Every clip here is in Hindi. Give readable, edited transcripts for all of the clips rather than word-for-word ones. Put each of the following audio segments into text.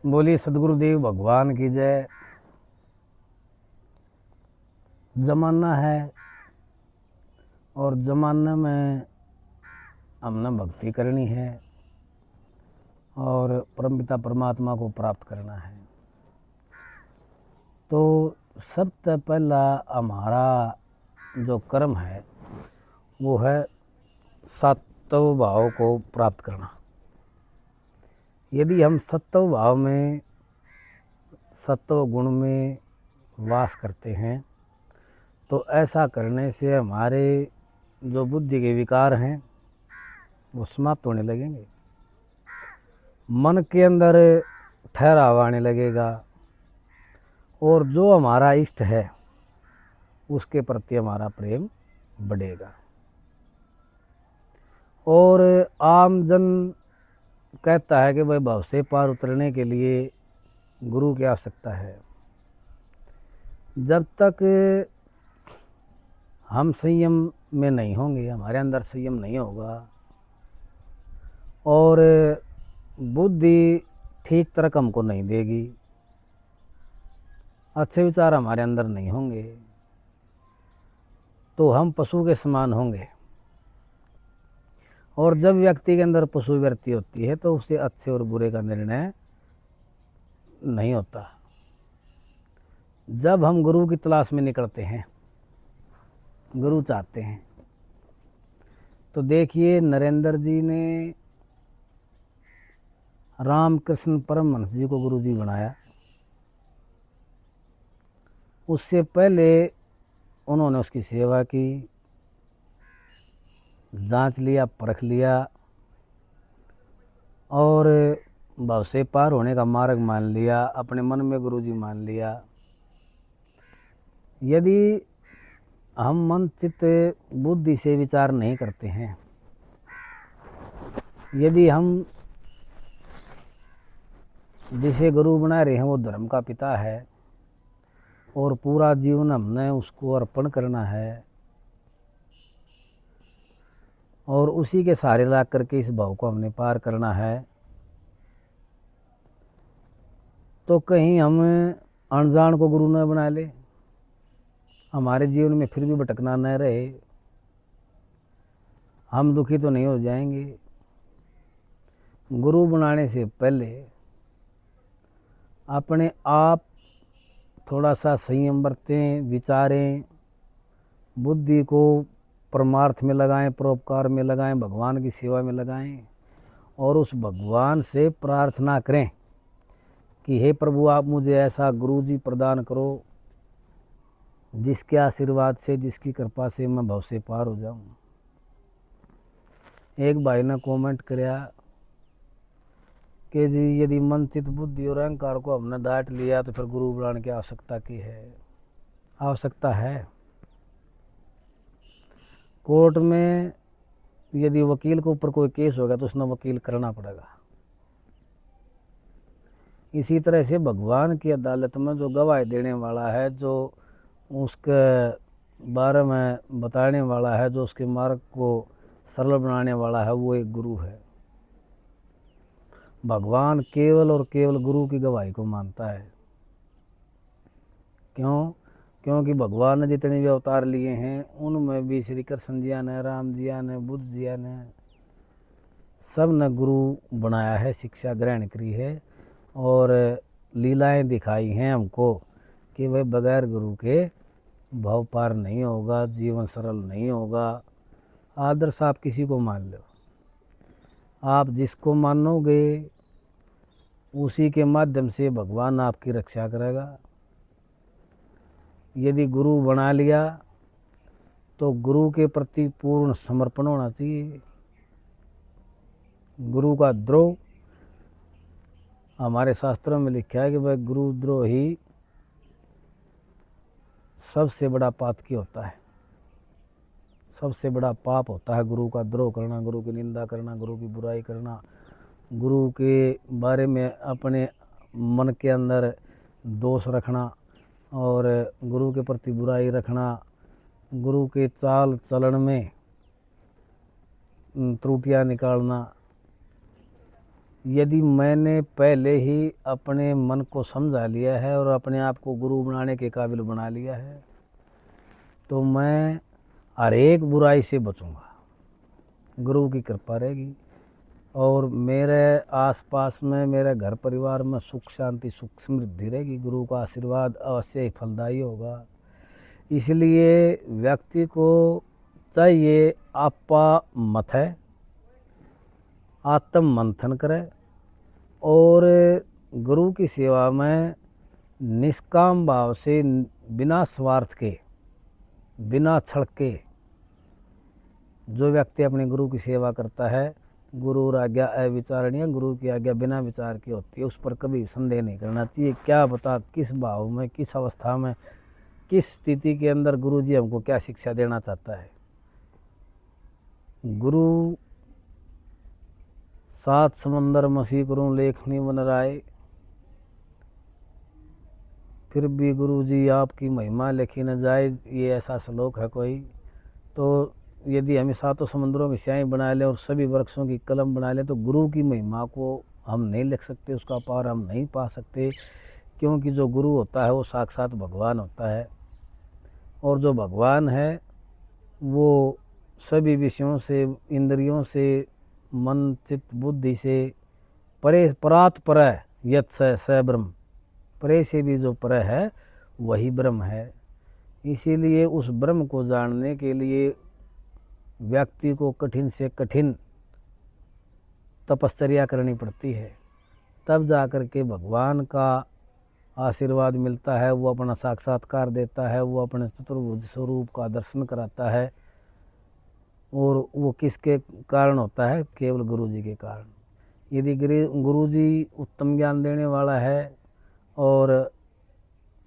बोलिए सदगुरुदेव भगवान की जय। जमाना है और जमाने में हमने भक्ति करनी है और परमपिता परमात्मा को प्राप्त करना है। तो सबसे पहला हमारा जो कर्म है वो है सत्व भाव को प्राप्त करना। यदि हम सत्व भाव में, सत्व गुण में वास करते हैं तो ऐसा करने से हमारे जो बुद्धि के विकार हैं वो समाप्त होने लगेंगे। मन के अंदर ठहराव आने लगेगा और जो हमारा इष्ट है उसके प्रति हमारा प्रेम बढ़ेगा। और आम जन कहता है कि भाई भव से पार उतरने के लिए गुरु की आवश्यकता है। जब तक हम संयम में नहीं होंगे, हमारे अंदर संयम नहीं होगा और बुद्धि ठीक तरह हमको नहीं देगी, अच्छे विचार हमारे अंदर नहीं होंगे, तो हम पशु के समान होंगे। और जब व्यक्ति के अंदर पशु वृत्ति होती है तो उसे अच्छे और बुरे का निर्णय नहीं होता। जब हम गुरु की तलाश में निकलते हैं, गुरु चाहते हैं, तो देखिए नरेंद्र जी ने रामकृष्ण परमहंस जी को गुरु जी बनाया। उससे पहले उन्होंने उसकी सेवा की, जांच लिया, परख लिया और भव से पार होने का मार्ग मान लिया, अपने मन में गुरु जी मान लिया। यदि हम मन चित्त बुद्धि से विचार नहीं करते हैं, यदि हम जिसे गुरु बना रहे हैं वो धर्म का पिता है और पूरा जीवन हमने उसको अर्पण करना है और उसी के सहारे ला करके इस भाव को हमने पार करना है, तो कहीं हम अनजान को गुरु न बना ले, हमारे जीवन में फिर भी भटकना न रहे, हम दुखी तो नहीं हो जाएंगे। गुरु बनाने से पहले अपने आप थोड़ा सा संयम बरतें, विचारें, बुद्धि को परमार्थ में लगाएं, परोपकार में लगाएं, भगवान की सेवा में लगाएं और उस भगवान से प्रार्थना करें कि हे प्रभु आप मुझे ऐसा गुरु जी प्रदान करो जिसके आशीर्वाद से, जिसकी कृपा से मैं भव से पार हो जाऊं। एक भाई ने कमेंट किया कि जी यदि मन चित्त बुद्धि और अहंकार को हमने डांट लिया तो फिर गुरु बनाने की आवश्यकता की है। आवश्यकता है। कोर्ट में यदि वकील के ऊपर कोई केस होगा तो उसने वकील करना पड़ेगा। इसी तरह से भगवान की अदालत में जो गवाही देने वाला है, जो उसके बारे में बताने वाला है, जो उसके मार्ग को सरल बनाने वाला है, वो एक गुरु है। भगवान केवल और केवल गुरु की गवाही को मानता है। क्यों? क्योंकि भगवान ने जितने भी अवतार लिए हैं उनमें भी श्री कृष्ण जी ने, राम जी ने, बुद्ध जी ने, सब ने गुरु बनाया है, शिक्षा ग्रहण करी है और लीलाएं दिखाई हैं हमको कि भाई बगैर गुरु के भव पार नहीं होगा, जीवन सरल नहीं होगा। आदर्श आप किसी को मान लो, आप जिसको मानोगे उसी के माध्यम से भगवान आपकी रक्षा करेगा। यदि गुरु बना लिया तो गुरु के प्रति पूर्ण समर्पण होना चाहिए। गुरु का द्रोह, हमारे शास्त्रों में लिखा है कि भाई गुरुद्रोह ही सबसे बड़ा पातकी होता है, सबसे बड़ा पाप होता है गुरु का द्रोह करना, गुरु की निंदा करना, गुरु की बुराई करना, गुरु के बारे में अपने मन के अंदर दोष रखना और गुरु के प्रति बुराई रखना, गुरु के चाल चलन में त्रुटियां निकालना, यदि मैंने पहले ही अपने मन को समझा लिया है और अपने आप को गुरु बनाने के काबिल बना लिया है तो मैं हर एक बुराई से बचूंगा, गुरु की कृपा रहेगी। और मेरे आसपास में, मेरे घर परिवार में सुख शांति सुख समृद्धि रहेगी। गुरु का आशीर्वाद अवश्य ही फलदायी होगा। इसलिए व्यक्ति को चाहिए आपा मत है, आत्म मंथन करे और गुरु की सेवा में निष्काम भाव से, बिना स्वार्थ के, बिना छल के जो व्यक्ति अपने गुरु की सेवा करता है, गुरु आज्ञा अविचारणीय, गुरु की आज्ञा बिना विचार की होती है, उस पर कभी संदेह नहीं करना चाहिए। क्या पता किस भाव में, किस अवस्था में, किस स्थिति के अंदर गुरु जी हमको क्या शिक्षा देना चाहता है। गुरु सात समंदर मसी करूं लेखनी बन राय, फिर भी गुरु जी आपकी महिमा लिखी न जाए, ये ऐसा श्लोक है कोई। तो यदि हम सातों समुद्रों की स्याही बना लें और सभी वृक्षों की कलम बना लें तो गुरु की महिमा को हम नहीं लिख सकते, उसका पार हम नहीं पा सकते, क्योंकि जो गुरु होता है वो साक्षात भगवान होता है। और जो भगवान है वो सभी विषयों से, इंद्रियों से, मन चित्त बुद्धि से परे, परात पर यत स ब्रह्म, परे से भी जो पर है वही ब्रह्म है। इसीलिए उस ब्रह्म को जानने के लिए व्यक्ति को कठिन से कठिन तपश्चर्या करनी पड़ती है, तब जाकर के भगवान का आशीर्वाद मिलता है। वो अपना साक्षात्कार देता है, वो अपने चतुर्भुज स्वरूप का दर्शन कराता है। और वो किसके कारण होता है? केवल गुरु जी के कारण। यदि गुरु जी उत्तम ज्ञान देने वाला है और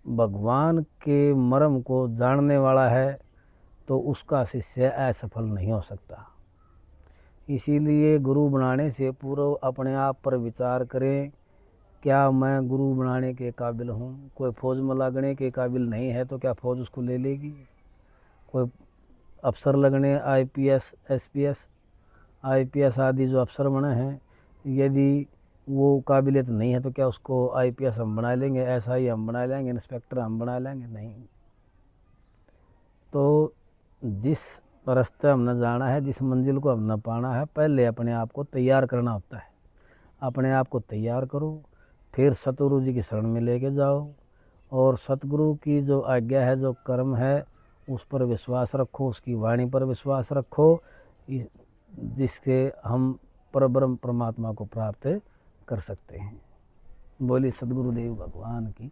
भगवान के मर्म को जानने वाला है तो उसका शिष्य असफल नहीं हो सकता। इसीलिए गुरु बनाने से पूर्व अपने आप पर विचार करें, क्या मैं गुरु बनाने के काबिल हूँ? कोई फौज में लगने के काबिल नहीं है तो क्या फौज उसको ले लेगी? कोई अफसर लगने, आईपीएस, एसपीएस, आईपीएस आदि जो अफसर बने हैं, यदि वो काबिलियत नहीं है तो क्या उसको आईपीएस हम बना लेंगे, एसआई हम बना लेंगे, इंस्पेक्टर हम बना लेंगे? नहीं। तो जिस रास्ते हमने जाना है, जिस मंजिल को हमने पाना है, पहले अपने आप को तैयार करना होता है। अपने आप को तैयार करो, फिर सतगुरु जी की शरण में लेके जाओ और सतगुरु की जो आज्ञा है, जो कर्म है, उस पर विश्वास रखो, उसकी वाणी पर विश्वास रखो, जिससे हम परब्रह्म परमात्मा को प्राप्त कर सकते हैं। बोली सद्गुरुदेव भगवान की।